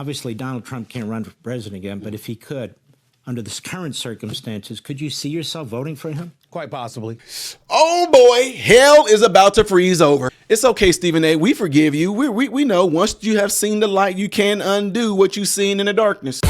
Obviously, Donald Trump can't run for president again, but if he could, under the current circumstances, could you see yourself voting for him? Quite possibly. Oh boy, hell is about to freeze over. It's okay, Stephen A. We forgive you. We know once you have seen the light, you can undo what you've seen in the darkness.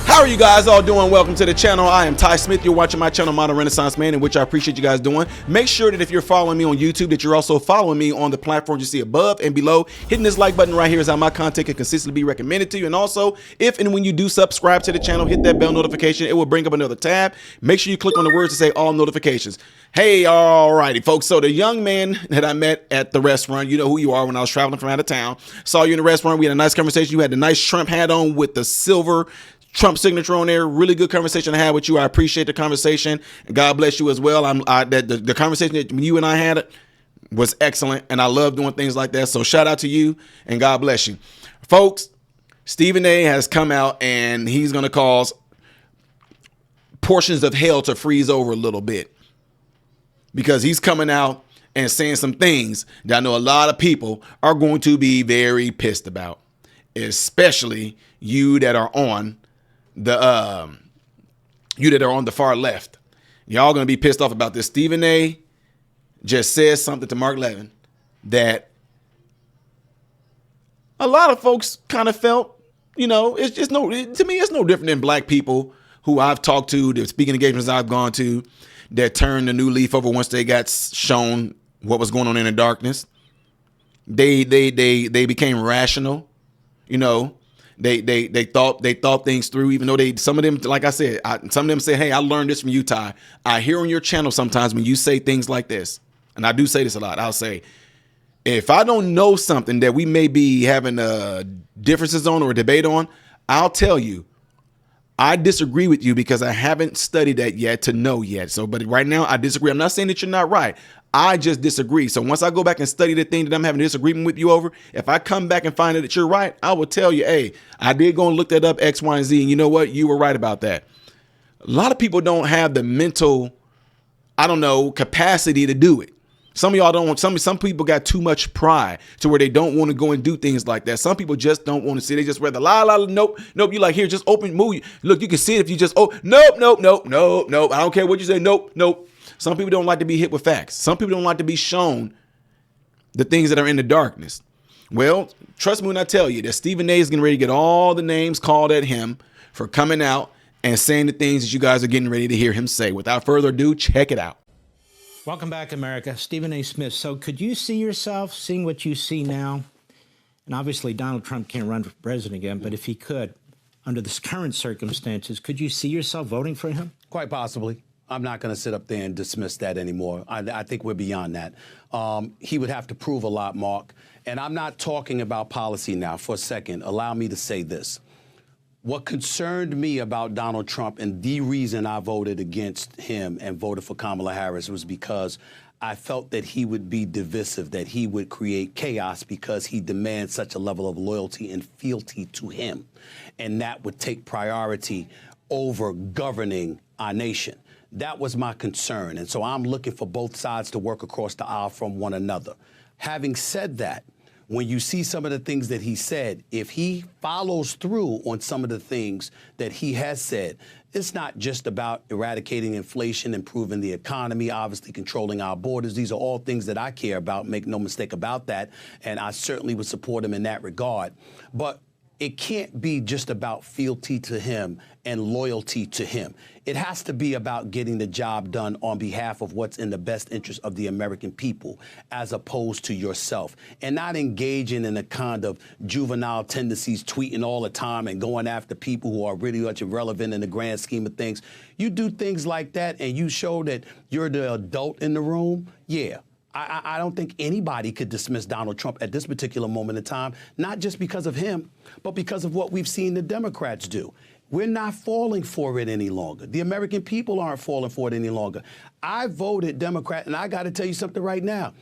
How are you guys all doing? Welcome to the channel. I am Ty Smith. You're watching my channel, Modern Renaissance Man, in which I appreciate you guys doing. Make sure that if you're following me on YouTube, that you're also following me on the platforms you see above and below. Hitting this like button right here is how my content can consistently be recommended to you. And also, if and when you do subscribe to the channel, hit that bell notification. It will bring up another tab. Make sure you click on the words to say all notifications. Hey, all righty, folks. So the young man that I met at the restaurant, you know who you are, when I was traveling from out of town, saw you in the restaurant. We had a nice conversation. You had the nice Trump hat on with the silver Trump signature on there. Really good conversation I had with you. I appreciate the conversation. And God bless you as well. The conversation that you and I had was excellent, and I love doing things like that. So shout out to you, and God bless you. Folks, Stephen A has come out, and he's going to cause portions of hell to freeze over a little bit, because he's coming out and saying some things that I know a lot of people are going to be very pissed about, especially you that are on the far left. Y'all gonna be pissed off about this. Stephen A just says something to Mark Levin that a lot of folks kind of felt, to me, it's no different than black people who I've talked to, the speaking engagements I've gone to, that turned a new leaf over once they got shown what was going on in the darkness. They became rational, They thought things through, even though some of them, like I said, some of them say, hey, I learned this from you, Ty. I hear on your channel sometimes when you say things like this, and I do say this a lot, I'll say, if I don't know something that we may be having differences on or a debate on, I'll tell you, I disagree with you because I haven't studied that yet to know yet. So, but right now I disagree. I'm not saying that you're not right. I just disagree. So once I go back and study the thing that I'm having a disagreement with you over, if I come back and find out that you're right, I will tell you, hey, I did go and look that up, X, Y, and Z. And you know what? You were right about that. A lot of people don't have the mental, capacity to do it. Some of y'all don't. Some people got too much pride to where they don't want to go and do things like that. Some people just don't want to see. They just rather nope. You like, here, just open, move. Look, you can see it if you just, nope. I don't care what you say. Nope. Some people don't like to be hit with facts. Some people don't like to be shown the things that are in the darkness. Well, trust me when I tell you that Stephen A is getting ready to get all the names called at him for coming out and saying the things that you guys are getting ready to hear him say. Without further ado, check it out. Welcome back, America. Stephen A. Smith. So could you see yourself seeing what you see now? And obviously, Donald Trump can't run for president again, but if he could, under the current circumstances, could you see yourself voting for him? Quite possibly. I'm not going to sit up there and dismiss that anymore. I think we're beyond that. He would have to prove a lot, Mark. And I'm not talking about policy now. For a second, allow me to say this. What concerned me about Donald Trump, and the reason I voted against him and voted for Kamala Harris, was because I felt that he would be divisive, that he would create chaos because he demands such a level of loyalty and fealty to him. And that would take priority over governing our nation. That was my concern. And so I'm looking for both sides to work across the aisle from one another. Having said that, when you see some of the things that he said, if he follows through on some of the things that he has said, it's not just about eradicating inflation, improving the economy, obviously controlling our borders. These are all things that I care about, make no mistake about that. And I certainly would support him in that regard. But it can't be just about fealty to him and loyalty to him. It has to be about getting the job done on behalf of what's in the best interest of the American people, as opposed to yourself, and not engaging in the kind of juvenile tendencies, tweeting all the time and going after people who are really much irrelevant in the grand scheme of things. You do things like that and you show that you're the adult in the room. Yeah. I don't think anybody could dismiss Donald Trump at this particular moment in time, not just because of him, but because of what we've seen the Democrats do. We're not falling for it any longer. The American people aren't falling for it any longer. I voted Democrat, and I got to tell you something right now.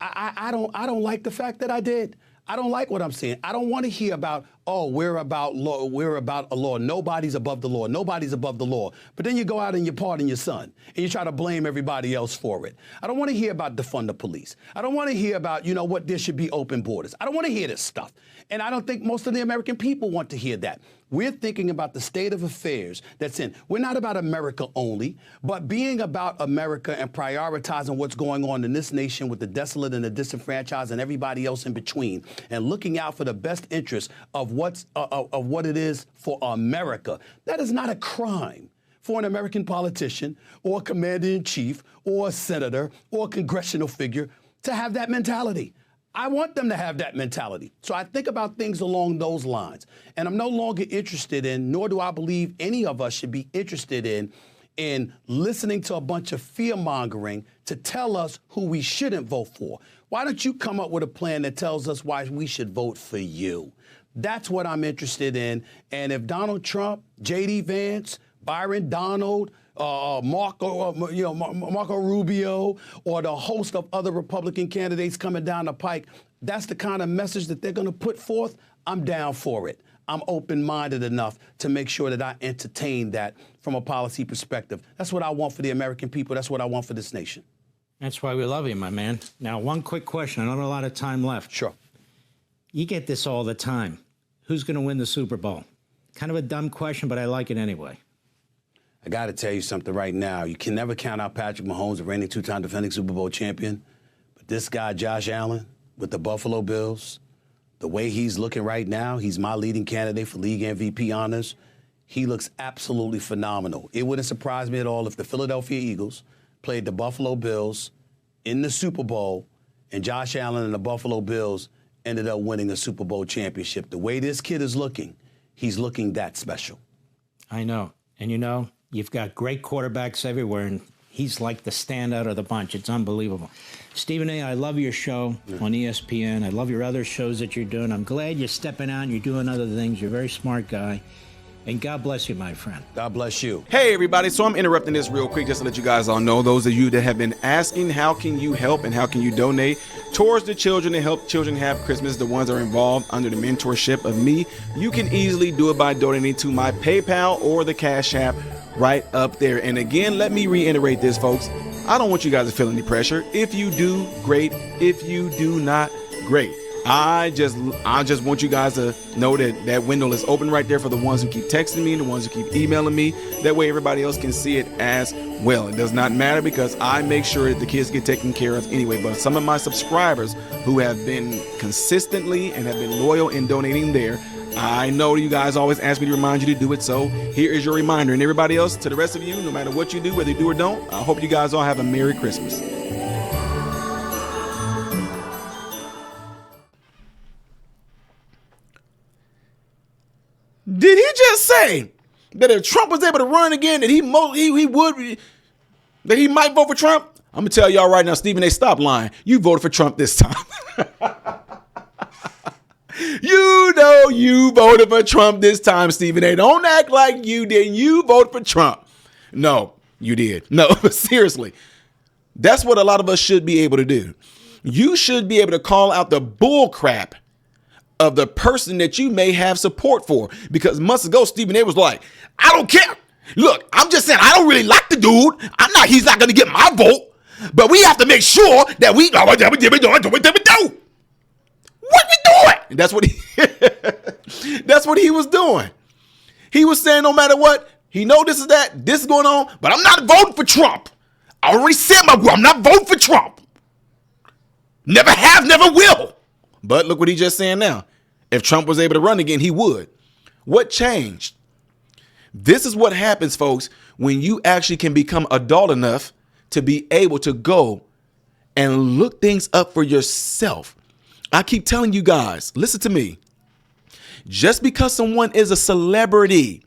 I don't like the fact that I did. I don't like what I'm seeing. I don't want to hear about oh, we're about law, we're about a law. Nobody's above the law. Nobody's above the law. But then you go out and you pardon your son, and you try to blame everybody else for it. I don't want to hear about defund the police. I don't want to hear about, what there should be open borders. I don't want to hear this stuff. And I don't think most of the American people want to hear that. We're thinking about the state of affairs that's in. We're not about America only, but being about America and prioritizing what's going on in this nation with the desolate and the disenfranchised and everybody else in between, and looking out for the best interest of what it is for America. That is not a crime for an American politician or a commander-in-chief or a senator or a congressional figure to have that mentality. I want them to have that mentality. So I think about things along those lines. And I'm no longer interested in, nor do I believe any of us should be interested in listening to a bunch of fear-mongering to tell us who we shouldn't vote for. Why don't you come up with a plan that tells us why we should vote for you? That's what I'm interested in. And if Donald Trump, J.D. Vance, Byron Donald, Marco Rubio, or the host of other Republican candidates coming down the pike, that's the kind of message that they're going to put forth, I'm down for it. I'm open-minded enough to make sure that I entertain that from a policy perspective. That's what I want for the American people. That's what I want for this nation. That's why we love you, my man. Now, one quick question. I don't have a lot of time left. Sure. You get this all the time. Who's going to win the Super Bowl? Kind of a dumb question, but I like it anyway. I got to tell you something right now. You can never count out Patrick Mahomes, the reigning two-time defending Super Bowl champion. But this guy, Josh Allen, with the Buffalo Bills, the way he's looking right now, he's my leading candidate for league MVP honors. He looks absolutely phenomenal. It wouldn't surprise me at all if the Philadelphia Eagles played the Buffalo Bills in the Super Bowl and Josh Allen and the Buffalo Bills ended up winning a Super Bowl championship. The way this kid is looking, he's looking that special. I know. And you've got great quarterbacks everywhere, and he's like the standout of the bunch. It's unbelievable. Stephen A., I love your show on ESPN. I love your other shows that you're doing. I'm glad you're stepping out and you're doing other things. You're a very smart guy. And God bless you, my friend. God bless you. Hey, everybody. So I'm interrupting this real quick just to let you guys all know, those of you that have been asking how can you help and how can you donate towards the children and help children have Christmas, the ones that are involved under the mentorship of me, you can easily do it by donating to my PayPal or the Cash App right up there. And again, let me reiterate this, folks. I don't want you guys to feel any pressure. If you do, great. If you do not, great. I just want you guys to know that that window is open right there for the ones who keep texting me, the ones who keep emailing me. That way everybody else can see it as well. It does not matter because I make sure that the kids get taken care of anyway. But some of my subscribers who have been consistently and have been loyal in donating there, I know you guys always ask me to remind you to do it. So here is your reminder. And everybody else, to the rest of you, no matter what you do, whether you do or don't, I hope you guys all have a Merry Christmas. Did he just say that if Trump was able to run again, that he might vote for Trump? I'm gonna tell y'all right now, Stephen A., stop lying. You voted for Trump this time. You voted for Trump this time, Stephen A. Don't act like you didn't. You voted for Trump. No, you did. No, but seriously, that's what a lot of us should be able to do. You should be able to call out the bull crap of the person that you may have support for. Because months ago, Stephen A. was like, I don't care. Look, I'm just saying, I don't really like the dude. He's not going to get my vote. But we have to make sure that we do. What we doing? And that's what he was doing. He was saying no matter what, he know this is going on, but I'm not voting for Trump. I already said my word. I'm not voting for Trump. Never have, never will. But look what he's just saying now. If Trump was able to run again, he would. What changed? This is what happens, folks, when you actually can become adult enough to be able to go and look things up for yourself. I keep telling you guys, listen to me. Just because someone is a celebrity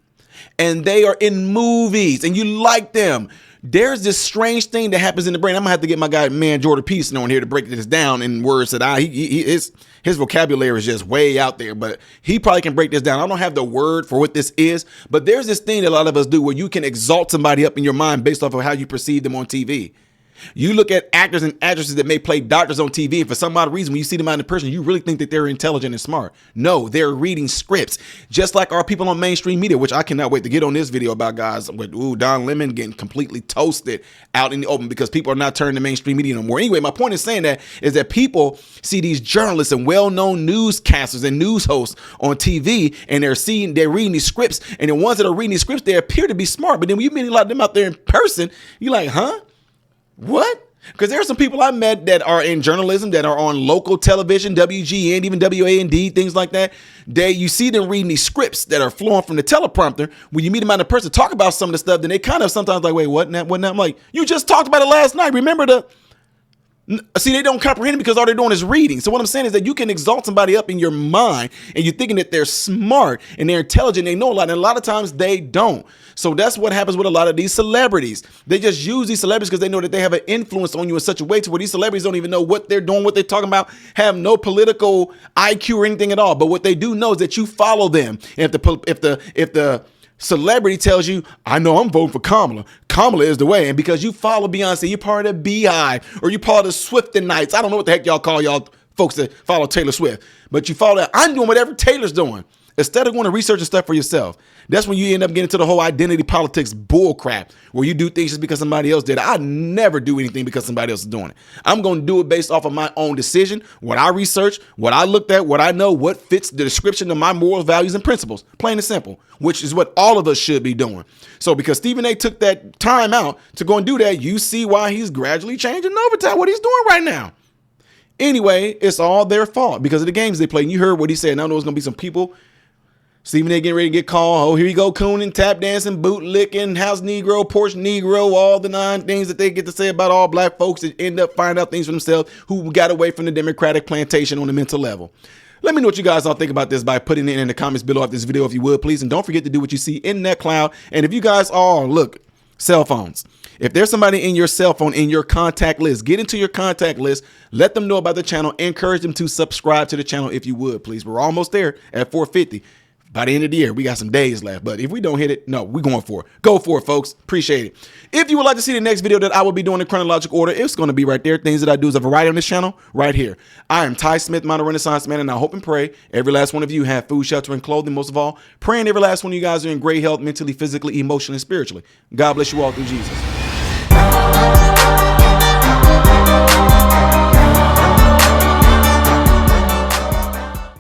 and they are in movies and you like them, there's this strange thing that happens in the brain. I'm gonna have to get my guy, man, Jordan Peterson on here to break this down in words that his vocabulary is just way out there, but he probably can break this down. I don't have the word for what this is, but there's this thing that a lot of us do where you can exalt somebody up in your mind based off of how you perceive them on TV. You look at actors and actresses that may play doctors on TV, and for some odd reason, when you see them out in person, you really think that they're intelligent and smart. No, they're reading scripts, just like our people on mainstream media, which I cannot wait to get on this video about guys with Don Lemon getting completely toasted out in the open because people are not turning to mainstream media no more. Anyway, my point in saying that is that people see these journalists and well-known newscasters and news hosts on TV, and they're reading these scripts, and the ones that are reading these scripts, they appear to be smart, but then when you meet a lot of them out there in person, you're like, huh? What? Because there are some people I met that are in journalism, that are on local television, WGN, even WAND, things like that. You see them reading these scripts that are flowing from the teleprompter. When you meet them out in person, talk about some of the stuff, then they kind of sometimes like, wait, what? What? I'm like, you just talked about it last night. Remember See, they don't comprehend it because all they're doing is reading. So what I'm saying is that you can exalt somebody up in your mind and you're thinking that they're smart and they're intelligent, they know a lot, and a lot of times they don't. So that's what happens with a lot of these celebrities. They just use these celebrities because they know that they have an influence on you in such a way to where these celebrities don't even know what they're doing, what they're talking about, have no political IQ or anything at all. But what they do know is that you follow them. And if the celebrity tells you, I know I'm voting for Kamala. Kamala is the way. And because you follow Beyonce, you're part of the Beehive, or you're part of the Swiftonites. I don't know what the heck y'all call y'all folks that follow Taylor Swift, but you follow that. I'm doing whatever Taylor's doing. Instead of going to research and stuff for yourself. That's when you end up getting to the whole identity politics bull crap, where you do things just because somebody else did it. I never do anything because somebody else is doing it. I'm going to do it based off of my own decision, what I researched, what I looked at, what I know, what fits the description of my morals, values, and principles. Plain and simple, which is what all of us should be doing. So because Stephen A took that time out to go and do that, you see why he's gradually changing over time, what he's doing right now. Anyway, it's all their fault because of the games they play. And you heard what he said. Now there's going to be some people. Stephen A getting ready to get called. Oh, here you go, cooning, tap dancing, boot licking, house Negro, porch Negro, all the 9 things that they get to say about all black folks that end up finding out things for themselves who got away from the Democratic plantation on the mental level. Let me know what you guys all think about this by putting it in the comments below of this video if you would, please. And don't forget to do what you see in that cloud. And if you guys all look, cell phones. If there's somebody in your cell phone, in your contact list, get into your contact list, let them know about the channel, encourage them to subscribe to the channel if you would, please. We're almost there at 450. By the end of the year, we got some days left. But if we don't hit it, no, we're going for it. Go for it, folks. Appreciate it. If you would like to see the next video that I will be doing in chronological order, it's going to be right there. Things that I do as a variety on this channel, right here. I am Ty Smith, Modern Renaissance Man, and I hope and pray every last one of you have food, shelter, and clothing. Most of all, praying every last one of you guys are in great health, mentally, physically, emotionally, and spiritually. God bless you all through Jesus.